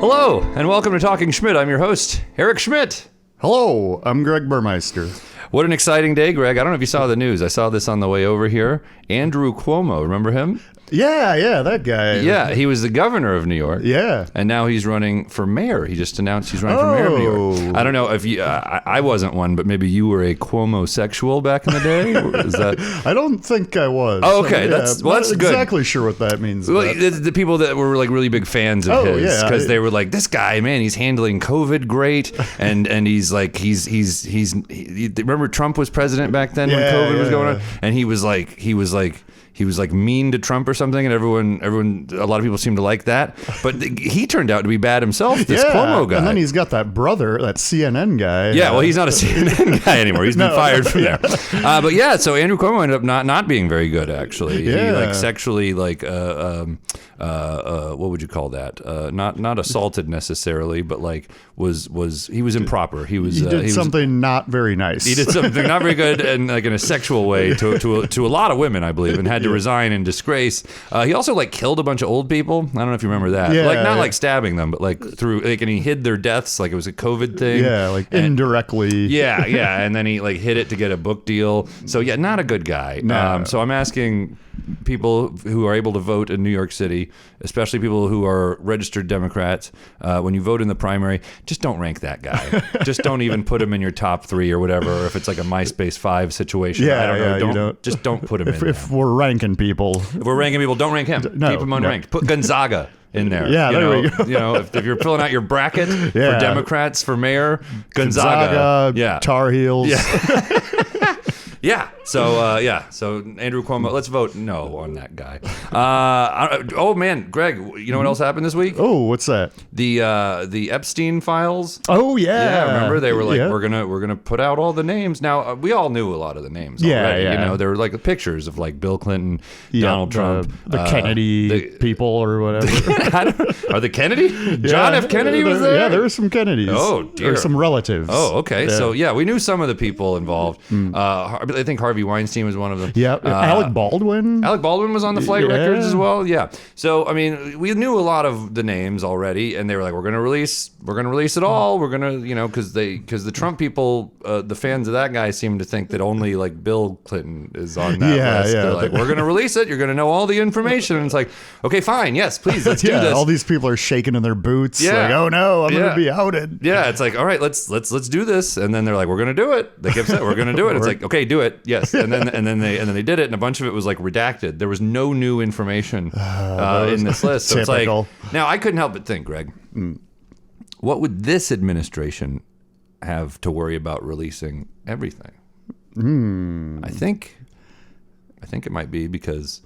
Hello, and welcome to Talking Schmidt. I'm your host, Eric Schmidt. Hello, I'm Greg Burmeister. What an exciting day, Greg. I don't know if you saw the news. I saw this on the way over here. Andrew Cuomo, remember him? Yeah, that guy. Yeah, he was the governor of New York. Yeah. And now he's running for mayor. He just announced he's running for mayor of New York. I don't know if you, I wasn't one, but maybe you were a Cuomo-sexual back in the day? Is that? I don't think I was. Oh, okay. So, That's good. Exactly sure what that means. Well, the people that were like really big fans of his, because they were like, this guy, man, he's handling COVID great, and he's like, remember Trump was president back then when COVID was going on, and he was like mean to Trump or something, and everyone, a lot of people seemed to like that. But he turned out to be bad himself, this Cuomo guy. And then he's got that brother, that CNN guy. Yeah, well, he's not a CNN guy anymore. He's been fired from there. But yeah, so Andrew Cuomo ended up not being very good, actually. Yeah. He like sexually, like, what would you call that? Not assaulted necessarily, but like he was improper. He did something not very nice. He did something not very good, and like in a sexual way to a lot of women, I believe, and had to resign in disgrace. He also like killed a bunch of old people. I don't know if you remember that. Not like stabbing them, but like and he hid their deaths like it was a COVID thing. Yeah, like indirectly. Yeah, and then he like hid it to get a book deal. So yeah, not a good guy. No. So I'm asking people who are able to vote in New York City, especially people who are registered Democrats, when you vote in the primary, just don't rank that guy. Just don't even put him in your top 3 or whatever. Or if it's like a MySpace 5 situation, I don't know. Just don't put him in. If we're ranking people, don't rank him. No, Keep him unranked. Put Gonzaga in there. Yeah, there we go. You know, if you're filling out your bracket for Democrats for mayor, Gonzaga, Tar Heels. Yeah. Yeah. So Andrew Cuomo, let's vote no on that guy. Oh man, Greg, you know what else happened this week? Oh, what's that? The Epstein files. Oh yeah. Yeah, remember they were like, we're gonna put out all the names. Now we all knew a lot of the names already. Yeah. You know, there were like pictures of like Bill Clinton, Donald Trump, the Kennedy people or whatever. Are the Kennedy? John F. Kennedy was there? Yeah, there were some Kennedys. Oh dear. Or some relatives. Oh, okay. Yeah. So yeah, we knew some of the people involved. I think Harvey Weinstein was one of them. Yeah, Alec Baldwin. Alec Baldwin was on the flight records as well. Yeah. So I mean, we knew a lot of the names already, and they were like, "We're going to release it all. We're going to, because the Trump people, the fans of that guy seem to think that only like Bill Clinton is on that list. Yeah. They're like, we're going to release it. You're going to know all the information." And it's like, okay, fine, yes, please, let's do this. All these people are shaking in their boots. Yeah. Like, oh no, I'm going to be outed. Yeah, it's like, all right, let's do this, and then they're like, we're going to do it. They kept saying, we're going to do it. It's like, okay, do it, yes, and then they did it, and a bunch of it was like redacted. There was no new information in this list. So typical. It's like, now I couldn't help but think, Greg, what would this administration have to worry about releasing everything? I think it might be because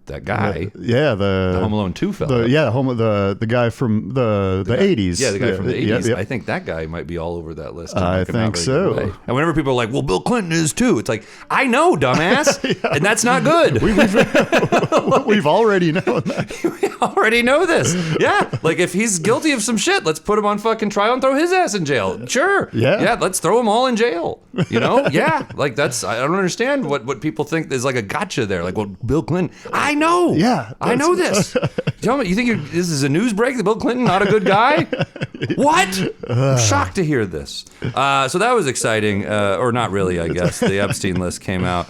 that guy, the Home Alone 2 fella, the guy from the 80s. Yeah, the guy from the 80s. Yeah. I think that guy might be all over that list. I think so. And whenever people are like, well, Bill Clinton is too, it's like, I know, dumbass, and that's not good. We've already known that. We already know this. Yeah, like if he's guilty of some shit, let's put him on fucking trial and throw his ass in jail. Sure. Yeah, let's throw them all in jail. You know? Yeah, like I don't understand what people think is like a gotcha there. Like, well, Bill Clinton, I know. Yeah. I know this. Tell me, you think this is a news break that Bill Clinton not a good guy? What? I'm shocked to hear this. So that was exciting, or not really, I guess. The Epstein list came out.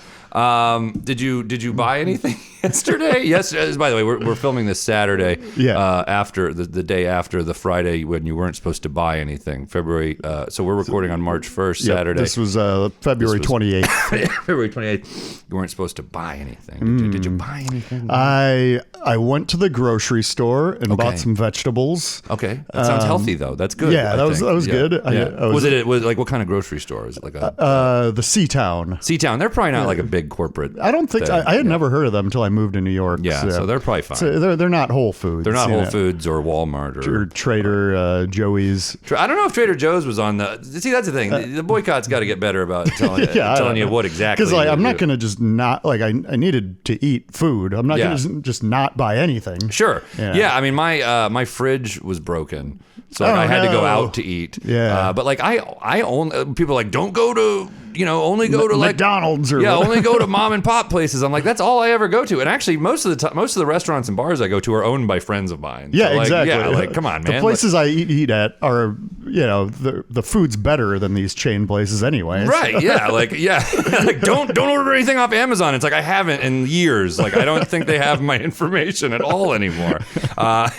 Did you buy anything yesterday? Yes. By the way, we're filming this Saturday. Yeah. After the day after the Friday when you weren't supposed to buy anything. February. So we're recording on March 1st, Saturday. This was February 28th. February 28th. You weren't supposed to buy anything. Did you buy anything? I went to the grocery store and bought some vegetables. Okay. That sounds healthy though. That's good. Yeah, that was good. Yeah. Was it like what kind of grocery store? Is it like the C-Town? C-Town. They're probably not like a big corporate. I don't think I had never heard of them until I moved to New York. Yeah, so they're probably fine. So they're not Whole Foods. They're not Whole Foods or Walmart or Trader Joey's. I don't know if Trader Joe's was on the. See, that's the thing. The boycott's got to get better about telling you what exactly. Because I'm not going to just not I needed to eat food. I'm not going to just not buy anything. Sure. Yeah. I mean, my fridge was broken, so I had to go out to eat. Yeah. But like I own people are like, don't go to only go to like McDonald's or only go to mom and pop places. I'm like, that's all I ever go to. And actually, most of the restaurants and bars I go to are owned by friends of mine. Yeah, so exactly. Yeah, like come on, man. The places I eat at are, the food's better than these chain places anyway. Right? Yeah, like don't order anything off Amazon. It's like I haven't in years. Like I don't think they have my information at all anymore.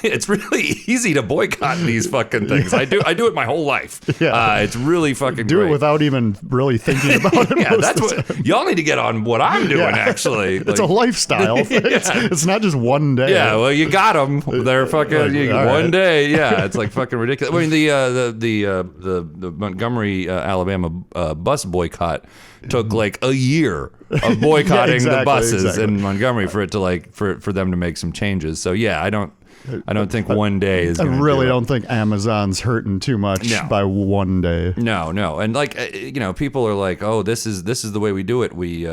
It's really easy to boycott these fucking things. I do it my whole life. Yeah. It's really fucking do great. it without even really thinking about it. Yeah, that's what y'all need to get on. What I'm doing actually. It's a lifestyle. It's not just one day. Yeah, well, you got them. They're fucking one day. Yeah, it's like fucking ridiculous. I mean, the Montgomery, Alabama bus boycott took like a year of boycotting the buses in Montgomery for it to for them to make some changes. So yeah, I don't think one day is. I really don't think Amazon's hurting too much by one day. No, and people are like, oh, this is the way we do it. We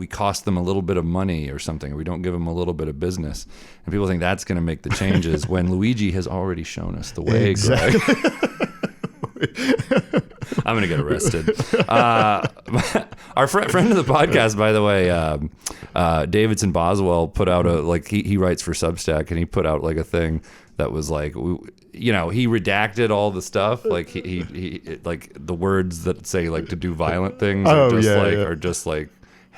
cost them a little bit of money or something. Or we don't give them a little bit of business, and people think that's going to make the changes when Luigi has already shown us the way. Exactly. Greg. I'm going to get arrested. Our friend of the podcast, by the way, Davidson Boswell put out he writes for Substack, and he put out like a thing that was like, he redacted all the stuff, like he like the words that say like to do violent things are just like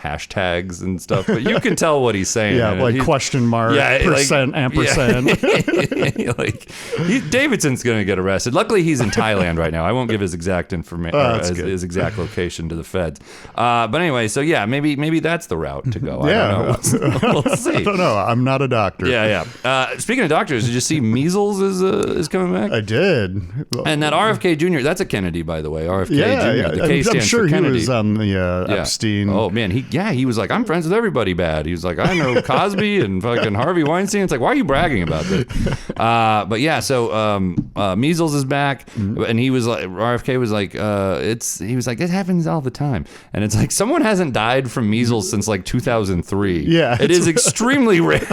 hashtags and stuff, but you can tell what he's saying. Yeah, like question mark, percent, ampersand. Davidson's going to get arrested. Luckily, he's in Thailand right now. I won't give his exact information, his exact location to the feds. But anyway, so yeah, maybe that's the route to go. I don't know. We'll see. I don't know. I'm not a doctor. Yeah. Speaking of doctors, did you see measles is coming back? I did. And that RFK Jr., that's a Kennedy, by the way. RFK Jr. The K stands for Kennedy. He was on the Epstein. Oh man, he was like, I'm friends with everybody bad. He was like, I know Cosby and fucking Harvey Weinstein. It's like, why are you bragging about this? But yeah, so measles is back, and he was like, RFK was like, he was like, it happens all the time, and it's like someone hasn't died from measles since like 2003. Yeah, it is extremely rare.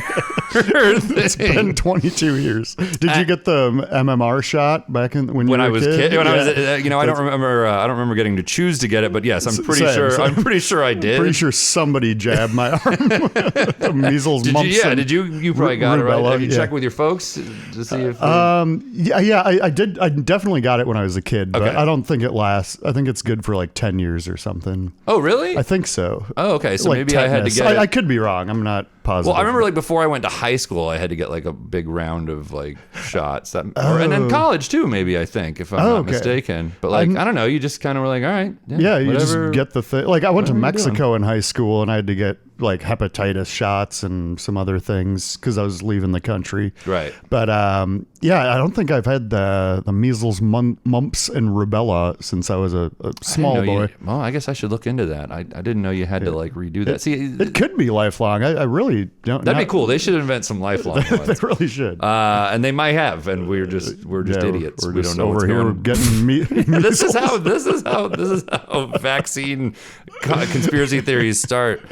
It's been 22 years. Did you get the MMR shot back when you were I was a kid? When I was, I don't remember getting to choose to get it, but yes, I'm pretty sure I did. Pretty sure somebody jabbed my arm. Measles, mumps. Did you probably got rubella, it right? Have you checked with your folks to see if? I did. I definitely got it when I was a kid, but I don't think it lasts. I think it's good for like 10 years or something. Oh, really? I think so. Oh, okay. So like maybe tetanus. I had to get it. I could be wrong. I'm not positive. Well, I remember like before I went to high school, I had to get like a big round of like shots. And then college too, maybe, I think, if I'm not mistaken. But like, I don't know. You just kind of were like, all right. Yeah, you just get the thing. Like I went to Mexico in high school and I had to get like hepatitis shots and some other things because I was leaving the country. Right. But I don't think I've had the measles, mumps, and rubella since I was a small boy. Well, I guess I should look into that. I didn't know you had to like redo that. See, it could be lifelong. I really don't. That'd be cool. They should invent some lifelong ones. They really should. And they might have, and we're just idiots. We don't know over here going. Getting This is how vaccine conspiracy theories start.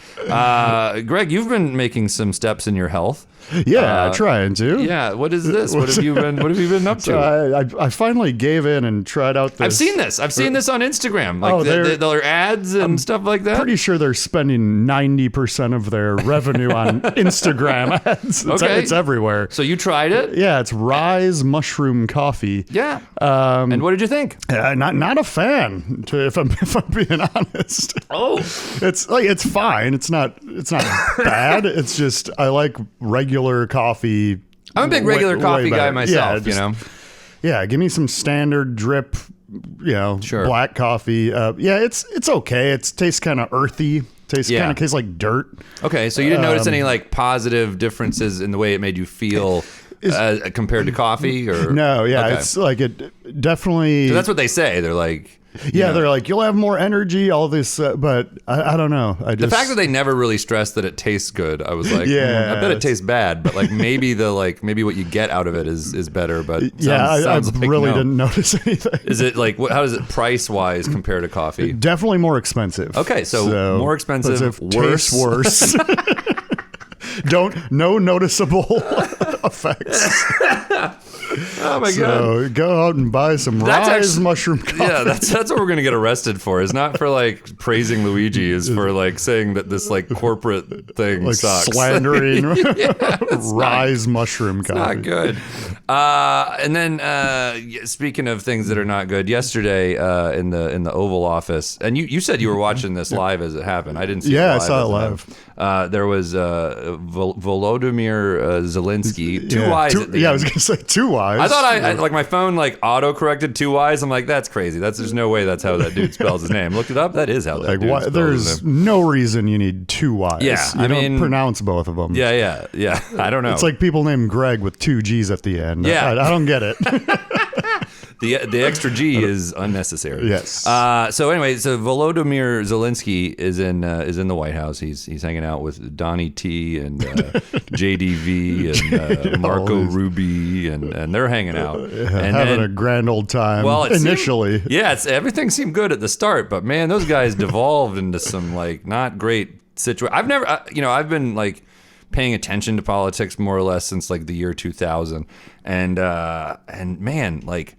Greg, you've been making some steps in your health. Yeah, trying to. Yeah, what is this? What have you been up to? So I finally gave in and tried out this. I've seen this on Instagram. Like their ads and stuff like that. Pretty sure they're spending 90% of their revenue on Instagram ads. It's everywhere. So you tried it? Yeah, it's Rise Mushroom Coffee. Yeah. And what did you think? Not a fan, if I'm being honest. Oh, it's fine. It's not bad. It's just I like regular coffee. I'm a big regular coffee guy myself, Yeah, give me some standard drip, black coffee. It's okay. It tastes kind of earthy. Kind of tastes like dirt. Okay, so you didn't notice any like positive differences in the way it made you feel compared to coffee? Or no, it's like it definitely. So that's what they say. They're like. Yeah, they're like, you'll have more energy, all this, but I don't know. The fact that they never really stress that it tastes good, I was like, I bet it tastes bad, but like maybe what you get out of it is better. But I really didn't notice anything. Is it like how does it price wise compare to coffee? Definitely more expensive. Okay, so more expensive, worse. No noticeable effects. Oh my god! So go out and buy some Rise mushroom coffee. Yeah, that's what we're gonna get arrested for. It's not for like praising Luigi. Is for like saying that this like corporate thing like sucks. Slandering Rise mushroom coffee. Not good. And then speaking of things that are not good, yesterday in the Oval Office, and you said you were watching this live as it happened. I didn't see. Yeah, I saw it live. There was Volodymyr Zelenskyy. Two Y's. I was gonna say 2 Y's. I thought I like my phone like auto corrected 2 Y's. I'm like, that's crazy. There's no way that's how that dude spells his name. Looked it up. That is how that dude spells his name. There's no reason you need 2 Y's. Yeah, I mean, pronounce both of them. Yeah. I don't know. It's like people named Greg with 2 G's at the end. Yeah, I don't get it. The extra G is unnecessary. Yes. So anyway, Volodymyr Zelenskyy is in the White House. He's hanging out with Donnie T and JDV and Marco Ruby and they're hanging out and having a grand old time. Well, initially, everything seemed good at the start, but man, those guys devolved into some like not great situation. I've never, I've been like paying attention to politics more or less since like the year 2000, and man, like.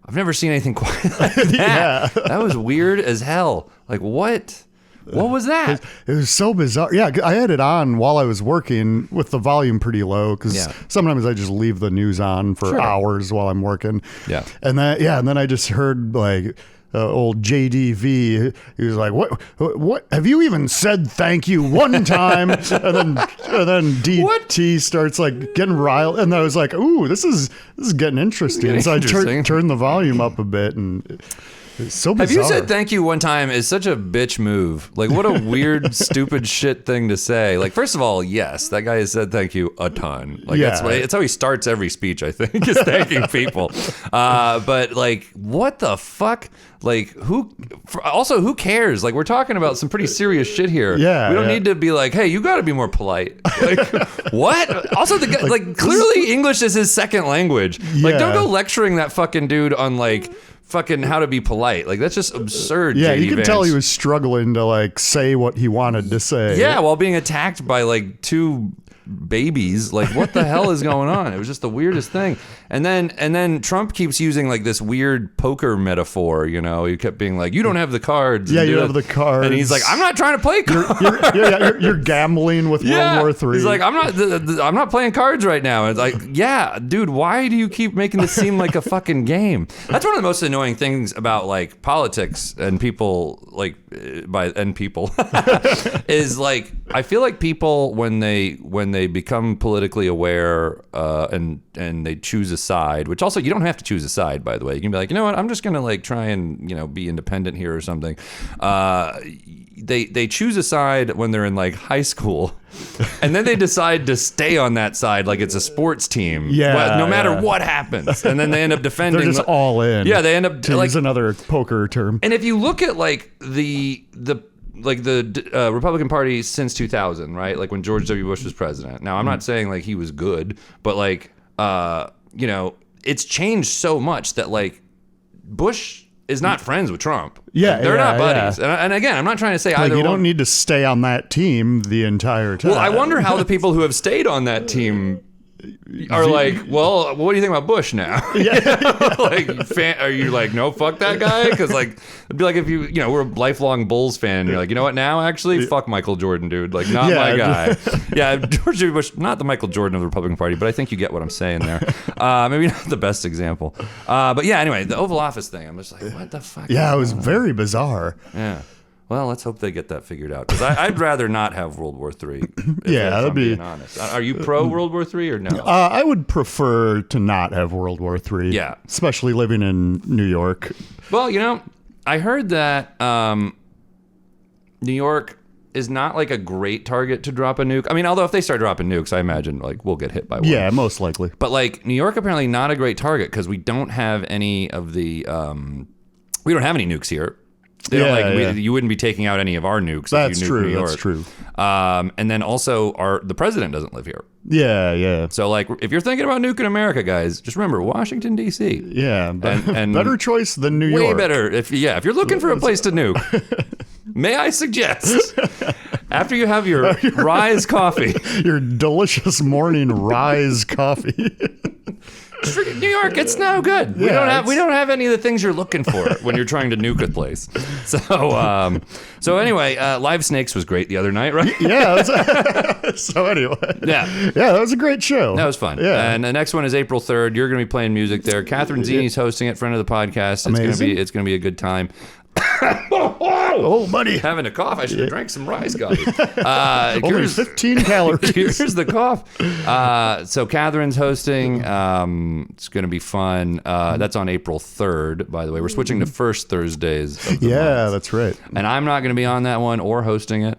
I've never seen anything quite like that. Yeah. That was weird as hell. Like, what? What was that? It was so bizarre. Yeah, I had it on while I was working with the volume pretty low because sometimes I just leave the news on for hours while I'm working. Yeah. And then I just heard like old JDV. He was like, "What? Have you even said thank you one time?" and then DT starts like getting riled, and I was like, "Ooh, this is getting interesting." So I turned the volume up a bit, and it's so bizarre. Have you said thank you one time is such a bitch move. Like, what a weird, stupid shit thing to say. Like, first of all, yes, that guy has said thank you a ton. Like, that's how he starts every speech, I think, is thanking people. But like, what the fuck? Like, who cares? Like, we're talking about some pretty serious shit here. Yeah. We don't need to be like, hey, you got to be more polite. Like, what? Also, the guy, like clearly English is his second language. Like, don't go lecturing that fucking dude on like, fucking how to be polite. Like, that's just absurd. Yeah, JD you can tell he was struggling to like say what he wanted to say. Yeah, while being attacked by like 2 babies. Like, what the hell is going on? It was just the weirdest thing. And then Trump keeps using like this weird poker metaphor. You know, he kept being like, "You don't have the cards." Yeah, you have the cards. And he's like, "I'm not trying to play cards. You're gambling with World War III." He's like, I'm not playing cards right now. And it's like, yeah, dude, why do you keep making this seem like a fucking game? That's one of the most annoying things about like politics and people is like, I feel like people when they become politically aware and they choose a side, which also you don't have to choose a side, by the way. You can be like, you know what, I'm just gonna like try and be independent here or something. They choose a side when they're in like high school, and then they decide to stay on that side like it's a sports team. No matter what happens, and then they end up defending. They're just all in. Yeah, they end up to use another poker term. And if you look at like the Republican Party since 2000, right? Like when George W. Bush was president. Now, I'm not saying like he was good, but like, it's changed so much that like Bush is not friends with Trump. Yeah, they're not buddies. Yeah. And again, I'm not trying to say either. You don't need to stay on that team the entire time. Well, I wonder how the people who have stayed on that team are like, well, what do you think about Bush now? Like, are you like, no, fuck that guy? Because like, it'd be like if we're a lifelong Bulls fan. And you're like, you know what? Now actually, fuck Michael Jordan, dude. Like, not my guy. Yeah, George W. Bush, not the Michael Jordan of the Republican Party, but I think you get what I'm saying there. Maybe not the best example, but yeah. Anyway, the Oval Office thing. I'm just like, what the fuck? Yeah, it was very bizarre. Yeah. Well, let's hope they get that figured out, because I'd rather not have World War III. That'd be being honest. Are you pro World War III or no? I would prefer to not have World War III. Yeah, especially living in New York. Well, I heard that New York is not like a great target to drop a nuke. I mean, although if they start dropping nukes, I imagine like we'll get hit by one. Yeah, most likely. But like New York, apparently not a great target because we don't have any of the we don't have any nukes here. You wouldn't be taking out any of our nukes. That's if you nuke New York. That's true. And then also the president doesn't live here. Yeah. So like, if you're thinking about nuking America, guys, just remember Washington D.C. Yeah, and better choice than New York. Way better. If you're looking for a place to nuke, may I suggest after you have your Rise coffee, your delicious morning Rise coffee. New York, it's no good. We don't have any of the things you're looking for when you're trying to nuke a place. So anyway, Live Snakes was great the other night, right? Yeah. So anyway. Yeah, that was a great show. That was fun. Yeah. And the next one is April 3rd. You're going to be playing music there. Catherine Zini's hosting it, friend of the podcast. It's going to be a good time. Oh, buddy. Having a cough. I should have drank some Rise Coffee. Only 15 calories. Here's the cough. So Catherine's hosting. It's going to be fun. That's on April 3rd, by the way. We're switching to first Thursdays of the month. That's right. And I'm not going to be on that one or hosting it.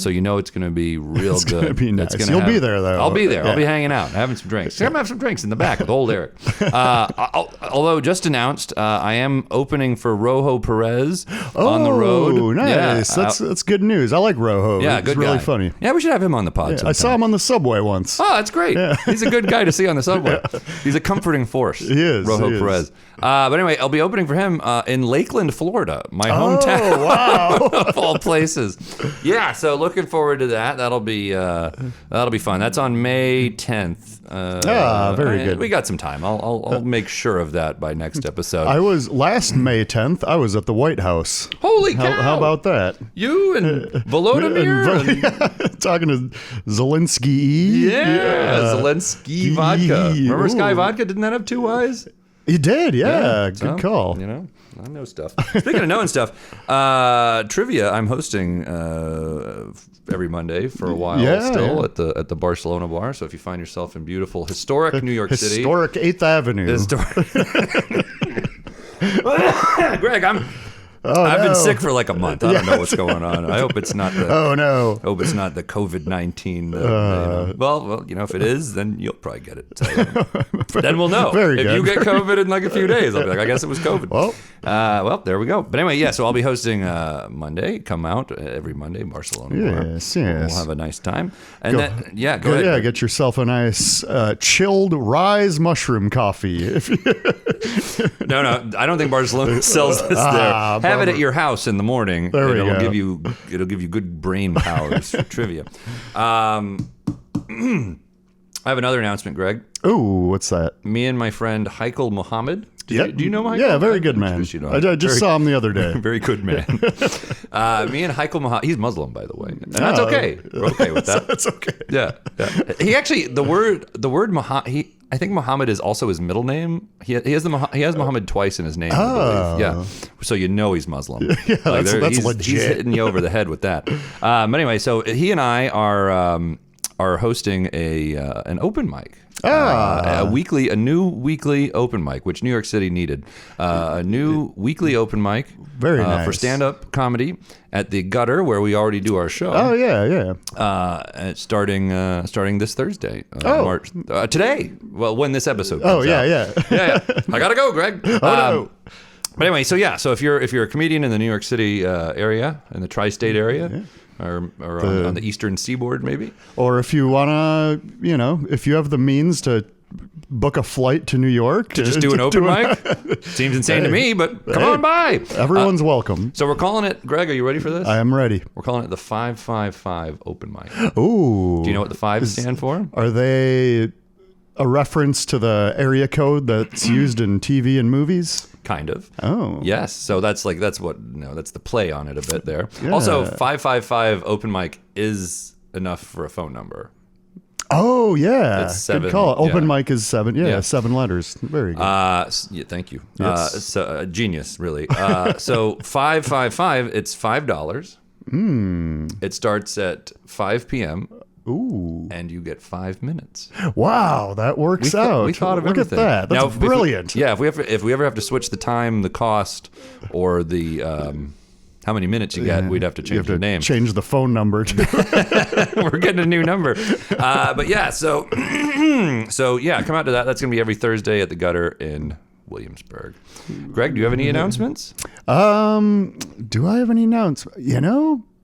So you know it's going to be real it's good. Going to be nice. You'll be there, though. I'll be there. Yeah. I'll be hanging out, having some drinks. I'm going to have some drinks in the back with old Eric. Although just announced, I am opening for Rojo Perez on the road. Oh, nice. Yeah, that's good news. I like Rojo. Yeah, good guy. Really funny. Yeah, we should have him on the pod sometime. I saw him on the subway once. Oh, that's great. Yeah. He's a good guy to see on the subway. Yeah. He's a comforting force. He is. Rojo Perez. But anyway, I'll be opening for him in Lakeland, Florida, my hometown. Oh, wow. Of all places. Yeah, so looking forward to that. That'll be fun. That's on May 10th. Very good. We got some time. I'll make sure of that by next episode. I was last May 10th. I was at the White House. Holy cow! How about that? You and Volodymyr talking to Zelenskyy. Yeah, Zelenskyy vodka. Remember Sky Vodka? Didn't that have two Y's? He did. Yeah. Good call. You know. I know stuff. Speaking of knowing stuff, trivia. I'm hosting every Monday for a while still at the Barcelona bar. So if you find yourself in beautiful, historic New York City, historic 8th Avenue, Greg, I've been sick for like a month. I don't know what's going on. I hope it's not the. Oh no! Hope it's not the COVID-19. Well, if it is, then you'll probably get it. So, then we'll know. If you get COVID in like a few days, I'll be like, I guess it was COVID. Well, there we go. But anyway, so I'll be hosting Monday. Come out every Monday, Barcelona. Yes. We'll have a nice time. And go ahead. Yeah, get yourself a nice chilled Rise mushroom coffee. No, I don't think Barcelona sells this there. Have it at your house in the morning. It'll give you good brain powers for trivia. I have another announcement, Greg. Ooh, what's that? Me and my friend Heikel Mohammed. Do you know Heikel? Yeah, very good man. I just saw him the other day. Very good man. Me and Heikel Mohammed. He's Muslim, by the way, and that's okay. We're okay with that. That's okay. Yeah. He actually the word Muhammad. I think Muhammad is also his middle name. He has Muhammad twice in his name. I believe. Yeah, so he's Muslim. Yeah, that's legit. He's hitting you over the head with that. But anyway, so he and I are hosting an open mic. A new weekly open mic, which New York City needed. A new weekly open mic. Very nice. For stand-up comedy at the Gutter, where we already do our show. Oh yeah. Starting this Thursday. March, today. Well, when this episode comes out. Yeah. I gotta go, Greg. No. But anyway, so if you're a comedian in the New York City area, in the tri-state area. Yeah. Or on the eastern seaboard, maybe. Or if you want to, if you have the means to book a flight to New York. To just do an open mic? Seems insane to me, but come on by. Everyone's welcome. So we're calling it, Greg, are you ready for this? I am ready. We're calling it the 555 open mic. Ooh. Do you know what the 5 stand for? Are they a reference to the area code that's used in TV and movies? Kind of. Oh. Yes. So that's the play on it a bit there. Yeah. Also, 555 open mic is enough for a phone number. Oh, yeah. It's 7. Good call. Open mic is 7. Yeah, 7 letters. Very good. Thank you. Genius, really. So 555, it's $5. It starts at 5 p.m. Ooh. And you get 5 minutes. Wow, that works out. We thought of everything. Look at that. That's brilliant. If we ever have to switch the time, the cost, or the how many minutes you get, we'd have to change the name. Change the phone number. We're getting a new number. But yeah, so come out to that. That's going to be every Thursday at the Gutter in Williamsburg. Greg, do you have any announcements? Do I have any announcements?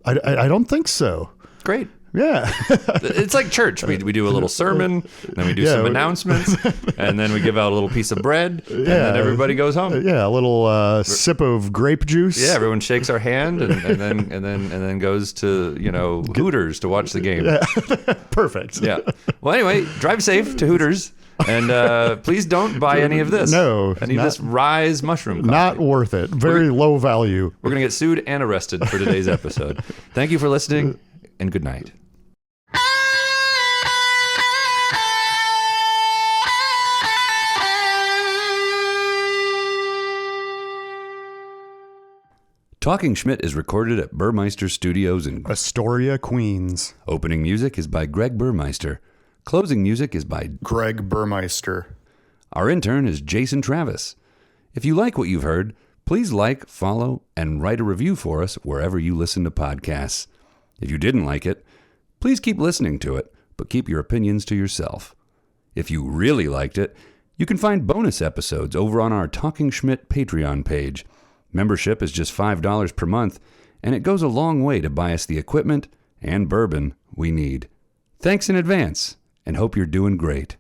I don't think so. Great. Yeah. It's like church. We do a little sermon, and then we do some announcements, and then we give out a little piece of bread, and then everybody goes home. Yeah, a little sip of grape juice. Yeah, everyone shakes our hand and then goes to Hooters to watch the game. Yeah. Perfect. Yeah. Well, anyway, drive safe to Hooters. And please don't buy any of this. No. Any of this Rise mushroom coffee. Not worth it. Very low value. We're going to get sued and arrested for today's episode. Thank you for listening, and good night. Talking Schmidt is recorded at Burmeister Studios in Astoria, Queens. Opening music is by Greg Burmeister. Closing music is by Greg Burmeister. Our intern is Jason Travis. If you like what you've heard, please like, follow, and write a review for us wherever you listen to podcasts. If you didn't like it, please keep listening to it, but keep your opinions to yourself. If you really liked it, you can find bonus episodes over on our Talking Schmidt Patreon page. Membership is just $5 per month, and it goes a long way to buy us the equipment and bourbon we need. Thanks in advance, and hope you're doing great.